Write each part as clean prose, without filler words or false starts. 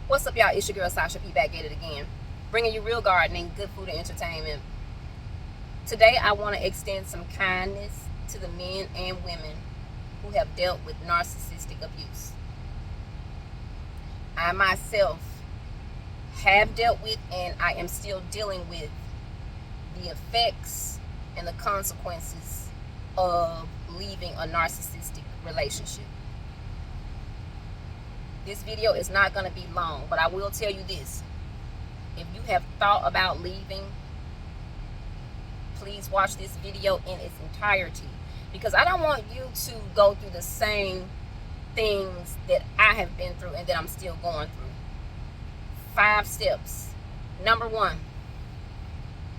What's up, y'all? It's your girl Sasha P back at it again, bringing you real gardening, good food, and entertainment. Today, I want to extend some kindness to the men and women who have dealt with narcissistic abuse. I myself have dealt with, and I am still dealing with, the effects and the consequences of leaving a narcissistic relationship. This video is not going to be long, but I will tell you this. If you have thought about leaving, please watch this video in its entirety, because I don't want you to go through the same things that I have been through and that I'm still going through. 5 steps. Number 1,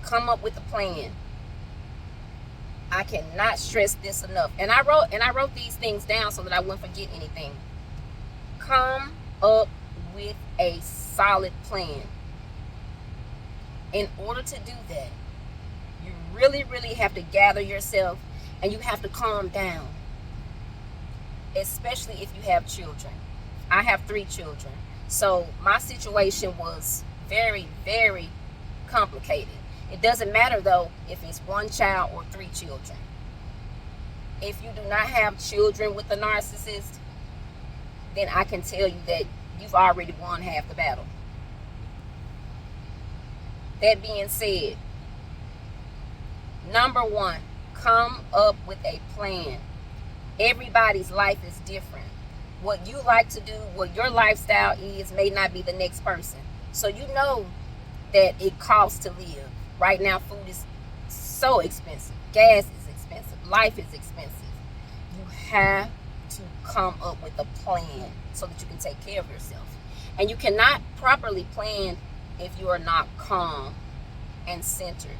come up with a plan. I cannot stress this enough. And I wrote these things down so that I wouldn't forget anything. Come up with a solid plan. In order to do that, you really have to gather yourself, and you have to calm down, especially if you have children. I have 3 children, so my situation was very complicated. It doesn't matter though if it's 1 child or 3 children. If you do not have children with a narcissist, then I can tell you that you've already won half the battle. That being said, number 1, come up with a plan. Everybody's life is different. What you like to do, what your lifestyle is, may not be the next person. So you know that it costs to live. Right now, food is so expensive. Gas is expensive. Life is expensive. You have to come up with a plan so that you can take care of yourself. And you cannot properly plan if you are not calm and centered.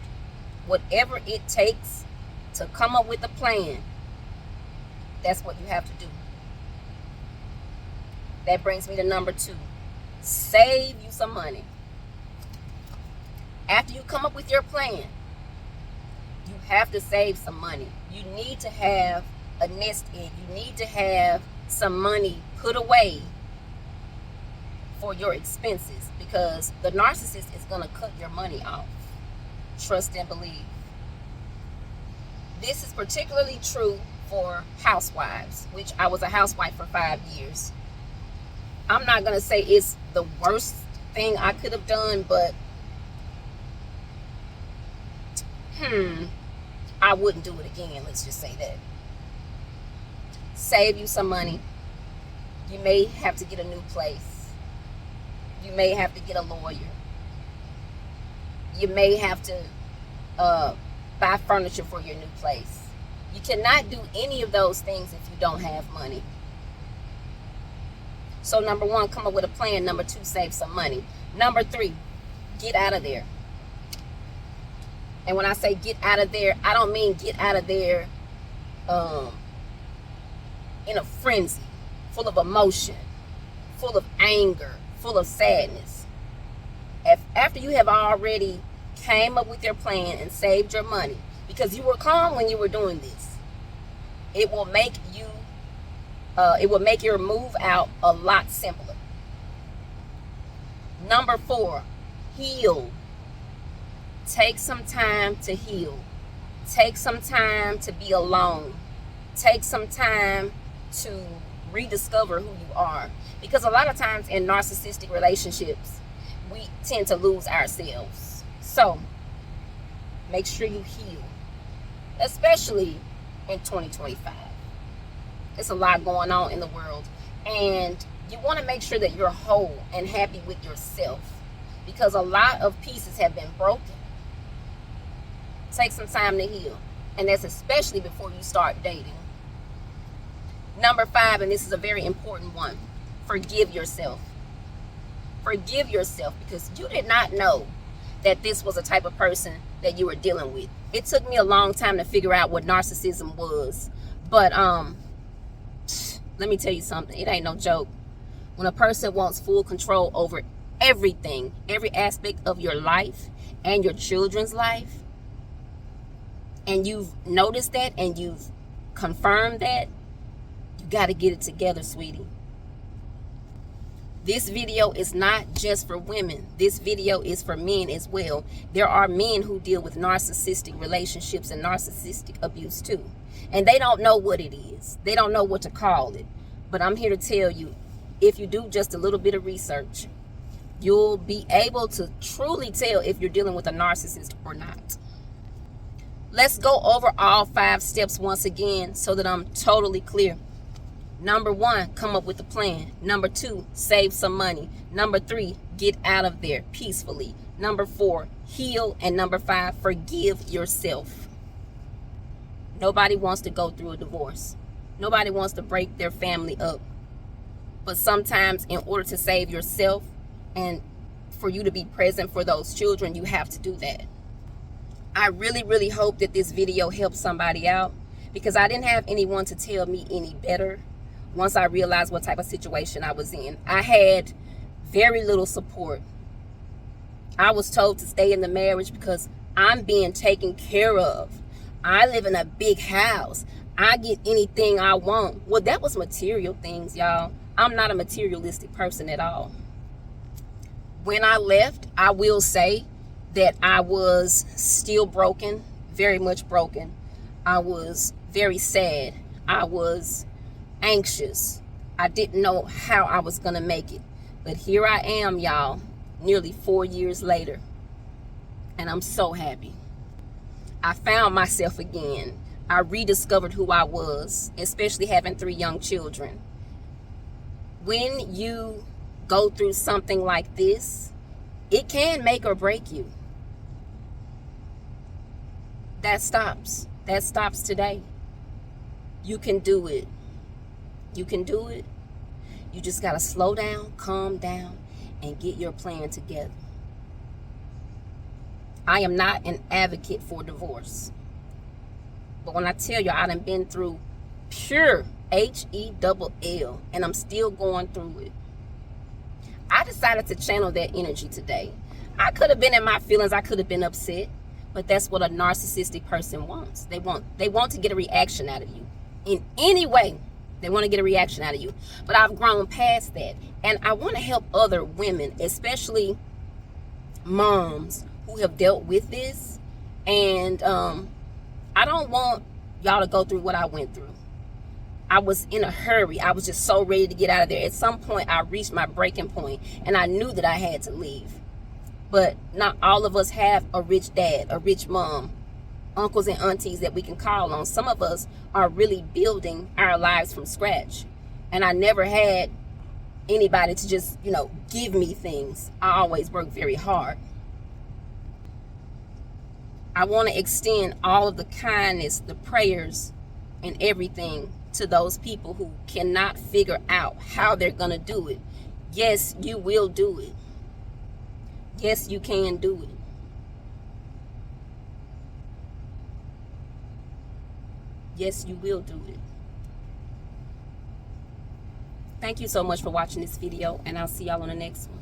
Whatever it takes to come up with a plan, that's what you have to do. That brings me to number 2. Save you some money. After you come up with your plan, you have to save some money. You need to have a nest egg. You need to have some money put away for your expenses, because the narcissist is going to cut your money off. Trust and believe. This is particularly true for housewives, which I was a housewife for 5 years. I'm not going to say it's the worst thing I could have done, but I wouldn't do it again. Let's just say that. Save you some money. You may have to get a new place. You may have to get a lawyer. You may have to buy furniture for your new place. You cannot do any of those things if you don't have money. So number 1, come up with a plan. Number 2, save some money. Number 3, get out of there. And when I say get out of there, I don't mean get out of there in a frenzy, full of emotion, full of anger, full of sadness. After you have already came up with your plan and saved your money, because you were calm when you were doing this, it will make your move out a lot simpler. Number 4, heal. Take some time to heal. Take some time to be alone. Take some time to rediscover who you are. Because a lot of times in narcissistic relationships, we tend to lose ourselves. So, make sure you heal. Especially in 2025. There's a lot going on in the world. And you want to make sure that you're whole and happy with yourself. Because a lot of pieces have been broken. Take some time to heal. And that's especially before you start dating. Number 5, and this is a very important one. Forgive yourself. Forgive yourself, because you did not know that this was a type of person that you were dealing with. It took me a long time to figure out what narcissism was. But let me tell you something. It ain't no joke. When a person wants full control over everything, every aspect of your life and your children's life, and you've noticed that and you've confirmed that, you got to get it together, sweetie. This video is not just for women. This video is for men as well. There are men who deal with narcissistic relationships and narcissistic abuse too. And they don't know what it is. They don't know what to call it. But I'm here to tell you, if you do just a little bit of research, you'll be able to truly tell if you're dealing with a narcissist or not. Let's go over all 5 steps once again so that I'm totally clear. Number 1, come up with a plan. Number 2, save some money. Number 3, get out of there peacefully. Number 4, heal. And number 5, forgive yourself. Nobody wants to go through a divorce. Nobody wants to break their family up. But sometimes in order to save yourself and for you to be present for those children, you have to do that. I really, really hope that this video helps somebody out, because I didn't have anyone to tell me any better once I realized what type of situation I was in. I had very little support. I was told to stay in the marriage because I'm being taken care of. I live in a big house. I get anything I want. Well, that was material things, y'all. I'm not a materialistic person at all. When I left, I will say that I was still broken, very much broken. I was very sad. I was anxious. I didn't know how I was going to make it. But here I am, y'all, nearly 4 years later. And I'm so happy. I found myself again. I rediscovered who I was, especially having 3 young children. When you go through something like this, it can make or break you. That stops. That stops today. You can do it. You can do it. You just got to slow down, calm down, and get your plan together. I am not an advocate for divorce. But when I tell you I done been through pure HELL, and I'm still going through it. I decided to channel that energy today. I could have been in my feelings. I could have been upset. But that's what a narcissistic person wants. They want to get a reaction out of you. In any way, they want to get a reaction out of you. But I've grown past that. And I want to help other women, especially moms who have dealt with this. And I don't want y'all to go through what I went through. I was in a hurry. I was just so ready to get out of there. At some point, I reached my breaking point, and I knew that I had to leave. But not all of us have a rich dad, a rich mom, uncles and aunties that we can call on. Some of us are really building our lives from scratch. And I never had anybody to just, give me things. I always work very hard. I want to extend all of the kindness, the prayers, and everything to those people who cannot figure out how they're going to do it. Yes, you will do it. Yes, you can do it. Yes, you will do it. Thank you so much for watching this video, and I'll see y'all on the next one.